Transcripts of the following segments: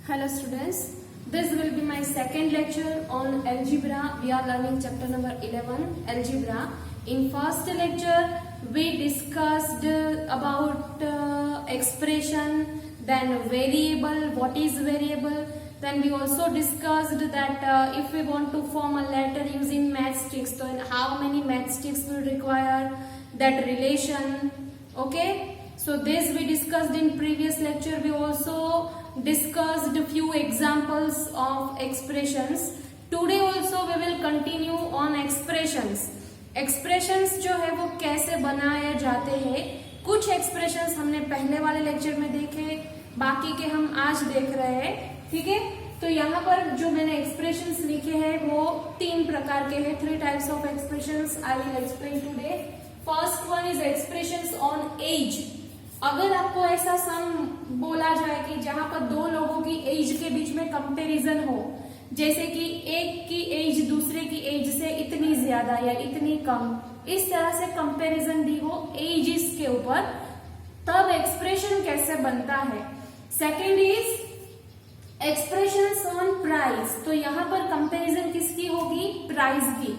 Hello students, this will be my second lecture on algebra. We are learning chapter number 11, algebra. In first lecture, we discussed about expression, then variable, what is variable. Then we also discussed that if we want to form a letter using matchsticks, then how many matchsticks will require, that relation, okay. So this we discussed in previous lecture. We also discussed a few examples of expressions. Today also we will continue on expressions. Expressions जो है वो कैसे बनाए जाते हैं, कुछ expressions हमने पहले वाले लेक्चर में देखे, बाकी के हम आज देख रहे हैं, ठीक है। तो यहाँ पर जो मैंने expressions लिखे हैं वो तीन प्रकार के हैं, 3 types of expressions I will explain today. First one is expressions on age. अगर आपको ऐसा सम बोला जाए कि जहां पर दो लोगों की एज के बीच में कंपैरिजन हो, जैसे कि एक की एज दूसरे की एज से इतनी ज्यादा या इतनी कम, इस तरह से कंपैरिजन दी हो एजेस के ऊपर, तब एक्सप्रेशन कैसे बनता है। Second is expressions on price. तो यहाँ पर कंपैरिजन किसकी होगी, प्राइस की,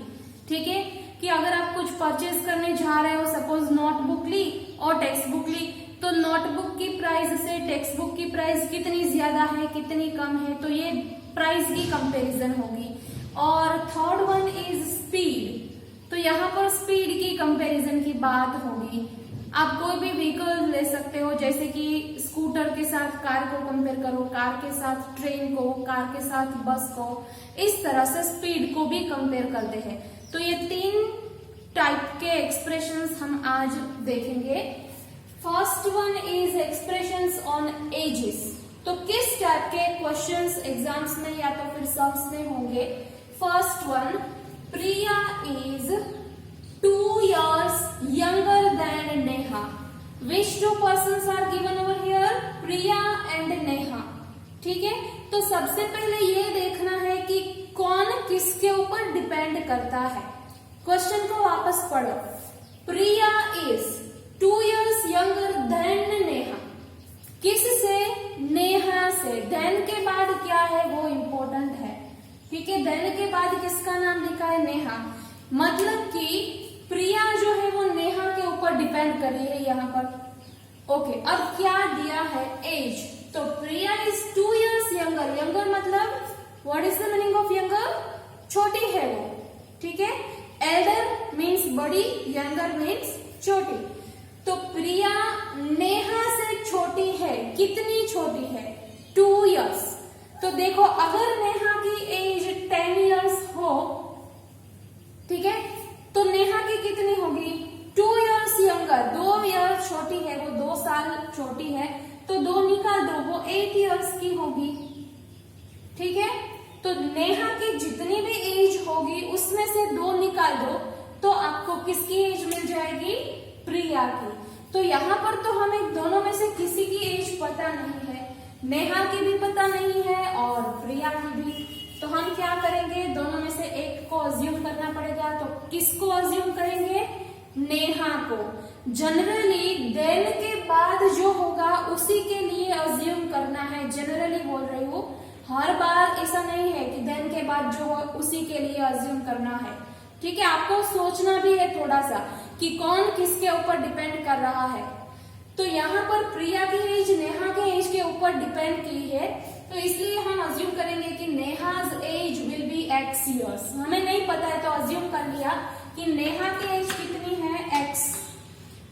ठीक है। कि अगर आप कुछ परचेज करने जा रहे हो, सपोज नोटबुक ली और टेक्स्ट बुक ली, तो नोटबुक की प्राइस से टेक्स्ट बुक की प्राइस कितनी ज्यादा है, कितनी कम है, तो ये प्राइस की कंपैरिजन होगी। और थर्ड वन इज स्पीड। तो यहाँ पर स्पीड की कंपैरिजन की बात होगी। आप कोई भी व्हीकल ले सकते हो, जैसे कि स्कूटर के साथ कार को कंपेयर करो, कार के साथ ट्रेन को, कार के साथ बस को, इस तरह से स्पीड को भी कंपेयर करते हैं। तो ये 3 टाइप के एक्सप्रेशंस हम आज देखेंगे। First one is expressions on edges. तो किस टाइप के क्वेश्चंस एग्जाम्स में या तो फिर सम्स में होंगे। First one, Priya is 2 years younger than Neha. Which 2 persons are given over here, Priya and Neha, ठीक है। तो सबसे पहले ये देखना है कि कौन किसके ऊपर डिपेंड करता है। क्वेश्चन को वापस पढ़ो। Priya is 2 years younger than Neha. किससे, नेहा से। देन के बाद क्या है वो इम्पोर्टेंट है, ठीक है। देन के बाद किसका नाम लिखा है, नेहा। मतलब कि प्रिया जो है वो नेहा के ऊपर डिपेंड कर रही है यहाँ पर, ओके। अब क्या दिया है, एज। तो प्रिया इज 2 years younger। यंगर मतलब what is the meaning of younger, छोटी है वो, ठीक है। एल्डर मीन्स बड़ी, यंगर मीन्स छोटी। तो प्रिया नेहा से छोटी है, कितनी छोटी है, 2 years। तो देखो अगर नेहा की एज 10 years हो, ठीक है, तो नेहा की कितनी होगी, 2 years younger। 2 years छोटी है वो, 2 साल छोटी है, तो 2 निकाल दो, वो 8 years की होगी, ठीक है। तो नेहा की जितनी भी एज होगी उसमें से 2 निकाल दो, तो आपको किसकी एज मिल जाएगी, प्रिया की। तो यहाँ पर तो हमें दोनों में से किसी की एज पता नहीं है, नेहा की भी पता नहीं है और प्रिया की भी। तो हम क्या करेंगे, दोनों में से एक को अज्यूम करना पड़ेगा। तो किसको अज्यूम करेंगे, नेहा को। जनरली देन के बाद जो होगा उसी के लिए अज्यूम करना है, जनरली बोल रही हूँ, हर बार ऐसा नहीं है कि देन के बाद जो हो उसी के लिए अज्यूम करना है, ठीक है। आपको सोचना भी है थोड़ा सा कि कौन किसके ऊपर डिपेंड कर रहा है। तो यहाँ पर प्रिया की एज नेहा के एज के ऊपर डिपेंड की है, तो इसलिए हम अज्यूम करेंगे कि Neha's age will be x years। हमें नहीं पता है तो अज्यूम कर लिया कि नेहा की एज कितनी है, x।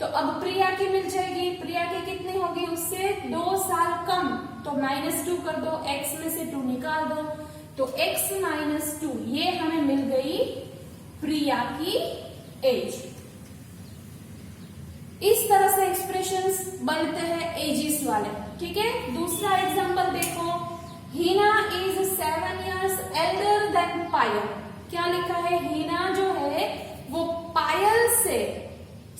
तो अब प्रिया की मिल जाएगी, प्रिया की कितनी होगी, उससे 2 साल कम, तो -2 कर दो, x में से 2 निकाल दो, तो x - 2, ये हमें मिल गई प्रिया की एज। इस तरह से एक्सप्रेशंस बनते हैं एजेस वाले, ठीक है। दूसरा एग्जांपल देखो, हीना इज 7 years elder than पायल। क्या लिखा है, हीना जो है वो पायल से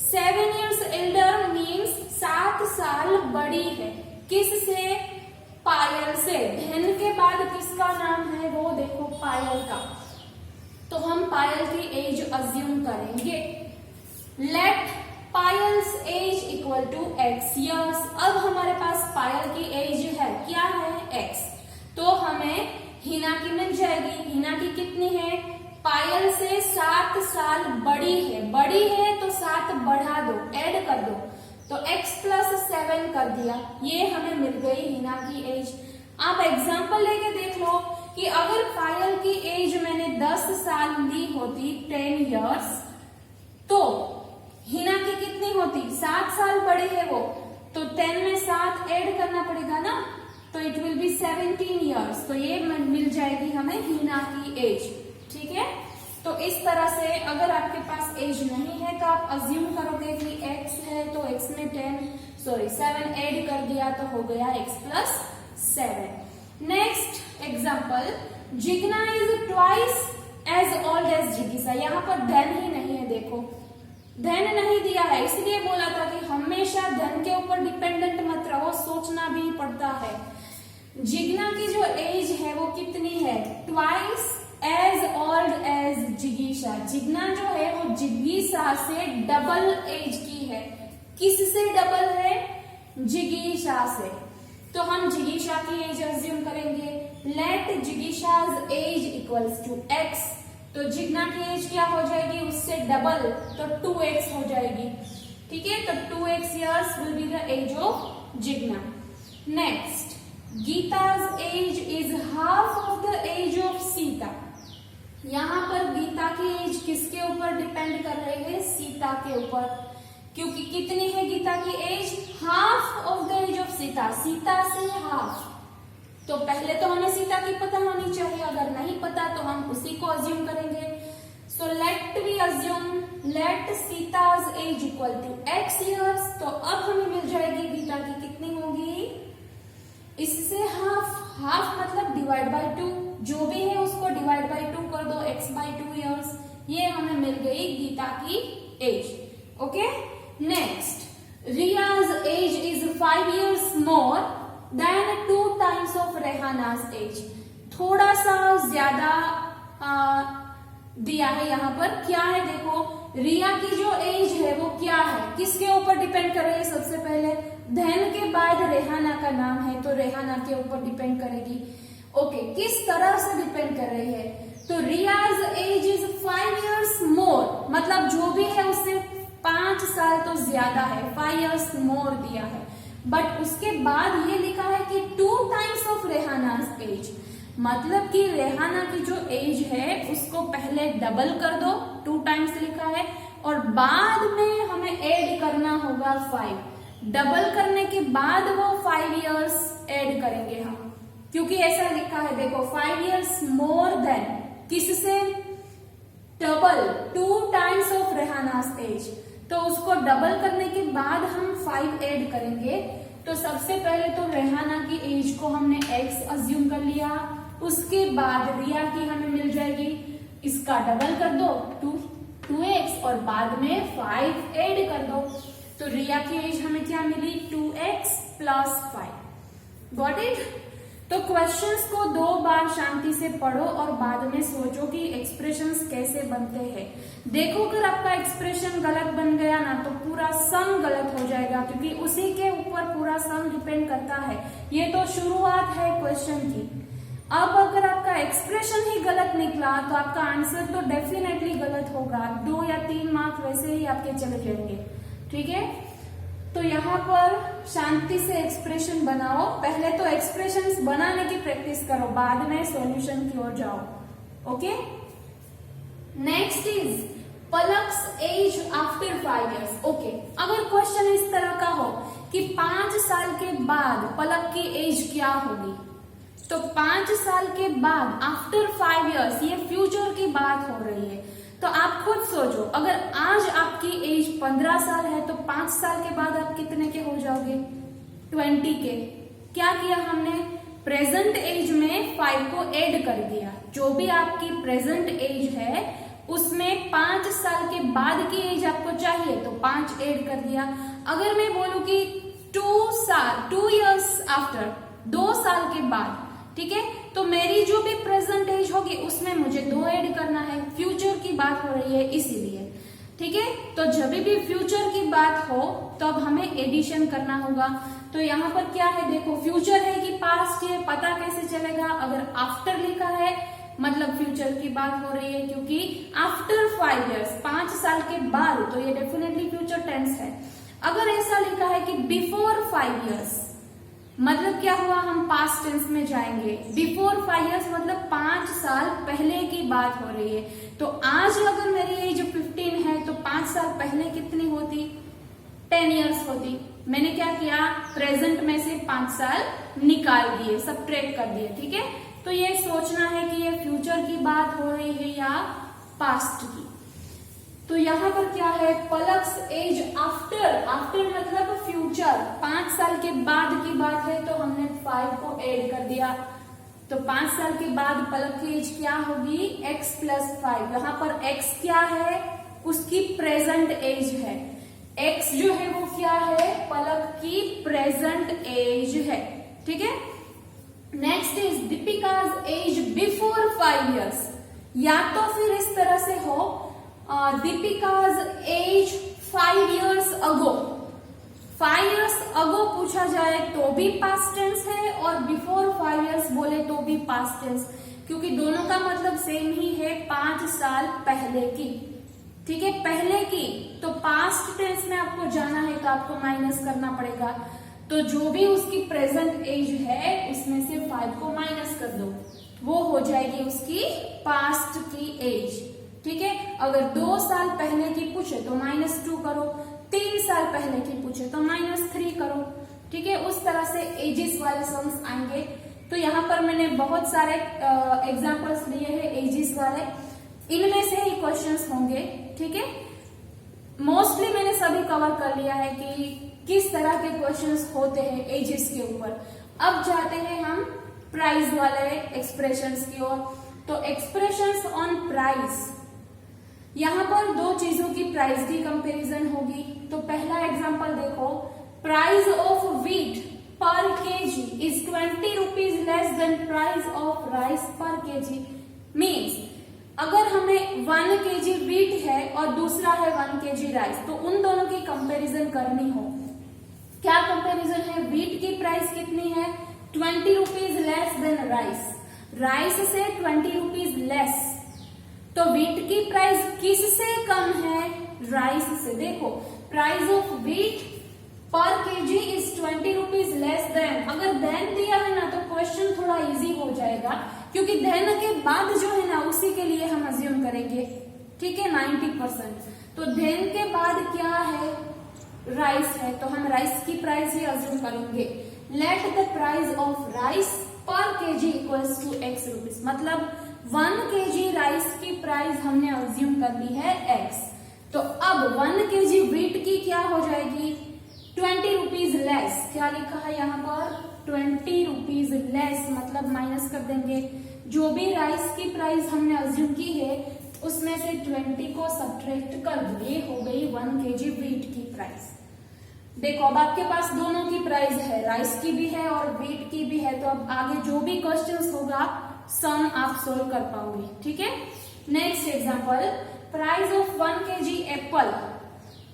7 years elder मीन्स 7 साल बड़ी है, किससे, पायल से। धन के बाद किसका नाम है, वो देखो पायल का, तो हम पायल की एज अज्यूम करेंगे। Let Payal's age equal to x years। अब हमारे पास पायल की एज है, क्या है, x। साल बड़ी है तो 7 बढ़ा दो, ऐड कर दो, तो x प्लस 7 कर दिया, ये हमें मिल गई हिना की एज। आप एग्जाम्पल लेके देख लो कि अगर पायल की एज मैंने 10 साल ली होती, 10 इयर्स, तो हिना की कितनी होती, 7 साल बड़ी है वो, तो 10 में 7 ऐड करना पड़ेगा ना, तो इट विल बी 17 इयर्स, तो ये मिल जाएगी हमें हिना की एज। ठीक है, तो इस तरह से अगर आपके पास एज नहीं है तो आप अज्यूम करोगे कि x है तो x में 7 ऐड कर दिया तो हो गया x plus 7। Next example, Jigna is twice as old as जिगीसा। यहाँ पर धन ही नहीं है, देखो धन नहीं दिया है, इसलिए बोला था कि हमेशा धन के ऊपर डिपेंडेंट मत रहो, सोचना भी पड़ता है। जिग्ना की जो एज है वो कितनी है, ट्वाइस एज ओल्ड एज जिगीशा। जिग्ना जो है वो जिगीशा से डबल एज की है। किससे डबल है, जिगीशा से, तो हम जिगीशा की एज अज्यूम करेंगे। लेट जिगीशाज एज इक्वल्स टू x, तो जिग्ना की एज क्या हो जाएगी, उससे डबल, तो 2x हो जाएगी। ठीक है, तो 2x years will be the age of Jigna. Next, Gita's age is half of the age of Sita. यहाँ पर गीता की एज किसके ऊपर डिपेंड कर रही है, सीता के ऊपर, क्योंकि कितनी है गीता की age, half of the age of Sita, Sita से हाफ। तो पहले तो हमें सीता की पता होनी चाहिए, अगर नहीं पता तो हम उसी को अज्यूम करेंगे। So let we assume let Sita's age equal to x years, तो अब हमें मिल जाएगी गीता की कितनी होगी, इससे हाफ मतलब डिवाइड बाय 2, जो भी है उसको डिवाइड बाय 2 कर दो, x बाय 2 इयर्स, ये हमें मिल गई गीता की age. Okay, next, Riyaz age is 5 years more than 2 times of Rehana's age. थोड़ा सा ज्यादा दिया है यहाँ पर, क्या है देखो, रिया की जो एज है वो क्या है, किसके ऊपर डिपेंड कर रही है, सबसे पहले धन के बाद रेहाना का नाम है तो रेहाना के ऊपर डिपेंड करेगी। ओके, किस तरह से डिपेंड कर रही है, तो रियाज एज इज 5 इयर्स मोर, मतलब जो भी है उससे 5 साल तो ज्यादा है, 5 इयर्स मोर दिया है, बट उसके बाद ये लिखा है कि 2 टाइम्स ऑफ रेहानाज एज, मतलब कि रेहाना की जो एज है उसको पहले डबल कर दो, 2 टाइम्स लिखा है, और बाद में हमें ऐड करना होगा 5, डबल करने के बाद वो 5 इयर्स ऐड करेंगे हम, क्योंकि ऐसा लिखा है देखो, 5 इयर्स मोर देन, किससे, double, 2 times of Rehana's as, तो उसको डबल करने के बाद हम 5 ऐड करेंगे। तो सबसे पहले तो रेहाना की एज को हमने x अज्यूम कर लिया, उसके बाद रिया की हमें मिल जाएगी, इसका डबल कर दो 2x और बाद में 5 ऐड कर दो, तो रिया की एज हमें क्या मिली, 2x प्लस 5। Got it. तो क्वेश्चंस को 2 बार शांति से पढ़ो और बाद में सोचो कि एक्सप्रेशंस कैसे बनते हैं। देखो अगर आपका एक्सप्रेशन गलत बन गया ना तो पूरा सम गलत हो जाएगा, क्योंकि उसी के ऊपर पूरा सम डिपेंड करता है। ये तो शुरुआत है क्वेश्चन की। अब अगर आपका एक्सप्रेशन ही गलत निकला तो आपका आंसर तो डेफिनेटली गलत होगा, 2 या 3 मार्क वैसे ही आपके चले जाएंगे। ठीक है, तो यहाँ पर शांति से एक्सप्रेशन बनाओ, पहले तो एक्सप्रेशंस बनाने की प्रैक्टिस करो, बाद में सॉल्यूशन की ओर जाओ। Okay, next is Palak's age after 5 years. Okay, अगर क्वेश्चन इस तरह का हो कि 5 साल के बाद पलक की एज क्या होगी, तो 5 साल के बाद आफ्टर 5 इयर्स, ये फ्यूचर की बात हो रही है, तो आप खुद सोचो, अगर आज आपकी एज 15 साल है तो 5 साल के बाद आप कितने के हो जाओगे, 20 के। क्या किया हमने, प्रेजेंट एज में 5 को ऐड कर दिया, जो भी आपकी प्रेजेंट एज है उसमें 5 साल के बाद की एज आपको चाहिए तो 5 ऐड कर दिया। अगर मैं बोलूं कि 2 इयर्स आफ्टर, 2 साल के बाद, ठीक है, तो मेरी जो भी प्रेजेंट एज होगी उसमें मुझे 2 ऐड करना है, फ्यूचर की बात हो रही है इसीलिए। ठीक है, तो जब भी फ्यूचर की बात हो तब हमें एडिशन करना होगा। तो यहाँ पर क्या है देखो, फ्यूचर है कि पास्ट है, पता कैसे चलेगा, अगर आफ्टर लिखा है मतलब फ्यूचर की बात हो रही है, क्योंकि आफ्टर 5 years 5 साल के बाद, तो ये डेफिनेटली फ्यूचर टेंस है। अगर ऐसा लिखा है कि बिफोर 5 years, मतलब क्या हुआ, हम पास्ट टेंस में जाएंगे। बिफोर 5 years मतलब 5 साल पहले की बात हो रही है। तो आज अगर मेरी एज 15 है तो 5 साल पहले कितनी होती, 10 years होती। मैंने क्या किया, प्रेजेंट में से 5 साल निकाल दिए, सबट्रैक्ट कर दिए, ठीक है। तो ये सोचना है कि ये फ्यूचर की बात हो रही है या पास्ट की। तो यहाँ पर क्या है, पलक्स एज आफ्टर, आफ्टर मतलब फ्यूचर, 5 साल के बाद की बात है, तो हमने 5 को ऐड कर दिया। तो 5 साल के बाद पलक की एज क्या होगी, x + 5। यहाँ पर x क्या है, उसकी प्रेजेंट एज है। x जो है वो क्या है, पलक की प्रेजेंट एज है, ठीक है। Next is Deepika's age before 5 years। या तो फिर इस तरह से हो, Deepika's age 5 years ago। 5 years ago पूछा जाए तो भी पास्ट टेंस है, और बिफोर 5 years बोले तो भी पास्ट टेंस, क्योंकि दोनों का मतलब सेम ही है, 5 साल पहले की, ठीक है, पहले की। तो पास्ट टेंस में आपको जाना है तो आपको माइनस करना पड़ेगा। तो जो भी उसकी प्रेजेंट एज है उसमें से 5 को माइनस कर दो, वो हो जाएगी उसकी पास्ट की एज, ठीक है। अगर 2 साल पहले की पूछे तो -2 करो, 3 साल पहले की पूछे तो -3 करो, ठीक है। उस तरह से एजेस वाले सम्स आएंगे। तो यहाँ पर मैंने बहुत सारे एग्जांपल्स लिए हैं एजेस वाले, इनमें से ही क्वेश्चंस होंगे, ठीक है। मोस्टली मैंने सभी कवर कर लिया है कि किस तरह के क्वेश्चंस होते हैं एजेस के ऊपर। अब जाते हैं हम प्राइस वाले एक्सप्रेशंस की ओर। तो एक्सप्रेशंस ऑन प्राइस, यहाँ पर 2 चीजों की प्राइस की कंपैरिजन होगी। तो पहला एग्जांपल देखो, प्राइस ऑफ व्हीट पर KG is 20 rupees less than price of rice per KG. Means अगर हमें 1 kg व्हीट है और दूसरा है 1 kg राइस, तो उन दोनों की कंपैरिजन करनी हो, क्या कंपैरिजन है, व्हीट की प्राइस कितनी है, 20 rupees less than rice, rice से 20 rupees लेस। तो व्हीट की प्राइस किससे कम है, राइस से। देखो, प्राइस ऑफ व्हीट पर KG is 20 rupees less than. अगर देन दिया है ना तो क्वेश्चन थोड़ा इजी हो जाएगा, क्योंकि देन के बाद जो है ना उसी के लिए हम अज्यूम करेंगे, ठीक है, 90%। तो देन के बाद क्या है, राइस है, तो हम राइस की प्राइस ही अज्यूम करेंगे। Let the price of rice per KG equals to x rupees। मतलब 1 kg राइस की प्राइस हमने अज्यूम कर ली है x। तो अब 1 kg व्हीट की क्या हो जाएगी, 20 rupees लेस। क्या लिखा है यहाँ पर, 20 rupees लेस, मतलब माइनस कर देंगे। जो भी राइस की प्राइस हमने अज्यूम की है उसमें से 20 को सब्ट्रैक्ट कर दो, ये हो गई 1 kg व्हीट की प्राइस। देखो, अब आपके पास दोनों की प्राइस है, राइस की भी है और व्हीट की भी है। तो अब आगे जो भी क्वेश्चंस होगा सम आप सोल्व कर पाओगे, ठीक है। Next example, price of 1 kg apple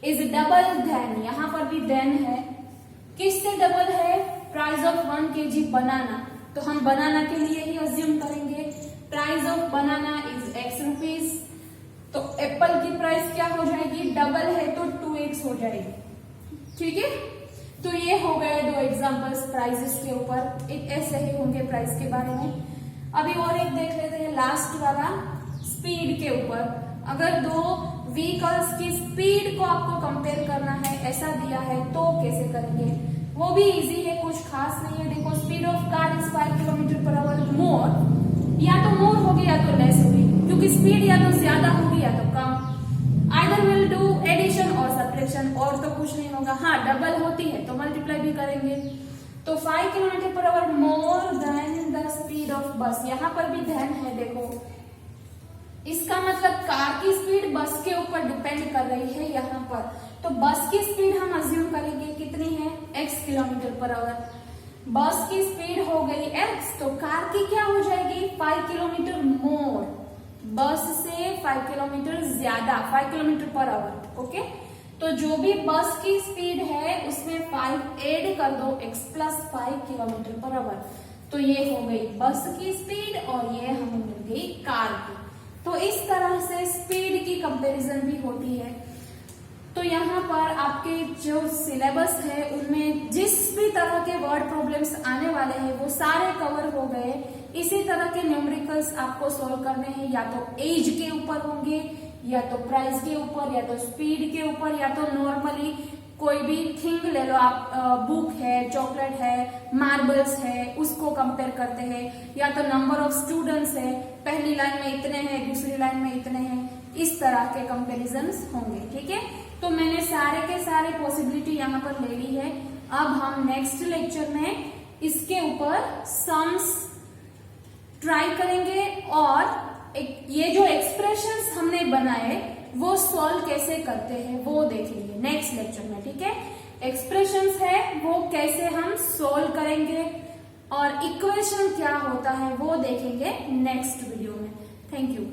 is double then. यहाँ पर भी देन है, किससे डबल है, प्राइस ऑफ 1 kg बनाना। तो हम बनाना के लिए ही अज्यूम करेंगे, price of banana is x rupees। तो एप्पल की प्राइस क्या हो जाएगी, डबल है तो 2x हो जाएगी, ठीक है। तो ये हो गए 2 एग्जांपल्स प्राइसेस के ऊपर, एक ऐसे ही होंगे प्राइस के बारे में। अभी और एक देख लेते हैं, लास्ट वाला स्पीड के ऊपर। अगर 2 व्हीकल्स की स्पीड को आपको कंपेयर करना है, ऐसा दिया है, तो कैसे करेंगे, वो भी इजी है, कुछ खास नहीं है। देखो, speed of car is 5 km/h मोर, या तो मोर होगी या तो लेस होगी, क्योंकि स्पीड या तो ज्यादा होगी या तो कम। Either will do एडिशन और सब्ट्रैक्शन, और तो कुछ नहीं होगा। हाँ, डबल होती है तो मल्टीप्लाई भी करेंगे। तो 5 km/h more than the speed of बस। यहाँ पर भी देन है, देखो, इसका मतलब कार की स्पीड बस के ऊपर डिपेंड कर रही है यहाँ पर। तो बस की स्पीड हम अज्यूम करेंगे कितनी है, x km/h। बस की स्पीड हो गई x, तो कार की क्या हो जाएगी, 5 km मोर, बस से 5 किलोमीटर ज्यादा, 5 km/h, ओके। तो जो भी बस की स्पीड है उसमें 5 ऐड कर दो, x + 5 km/h। तो ये हो गई बस की स्पीड और ये हमें मिल गई कार की। तो इस तरह से स्पीड की कंपैरिजन भी होती है। तो यहाँ पर आपके जो सिलेबस है उनमें जिस भी तरह के वर्ड प्रॉब्लम्स आने वाले हैं वो सारे कवर हो गए। इसी तरह के न्यूमेरिकल्स आपको सॉल्व करने हैं, या तो एज के ऊपर होंगे, या तो प्राइस के ऊपर, या तो स्पीड के ऊपर, या तो नॉर्मली कोई भी थिंग ले लो आप, बुक है, चॉकलेट है, मार्बल्स है, उसको कंपेयर करते हैं, या तो नंबर ऑफ स्टूडेंट्स है, पहली लाइन में इतने हैं, दूसरी लाइन में इतने हैं, इस तरह के कंपेरिजन्स होंगे। ठीक है, तो मैंने सारे के सारे पॉसिबिलिटी यहाँ पर ले ली है। अब हम नेक्स्ट लेक्चर में इसके ऊपर सम्स ट्राई करेंगे और ये जो एक्सप्रेशंस हमने बनाए वो सॉल्व कैसे करते हैं वो देखेंगे नेक्स्ट लेक्चर में। ठीक है, एक्सप्रेशंस है वो कैसे हम सॉल्व करेंगे और इक्वेशन क्या होता है वो देखेंगे नेक्स्ट वीडियो में। Thank you.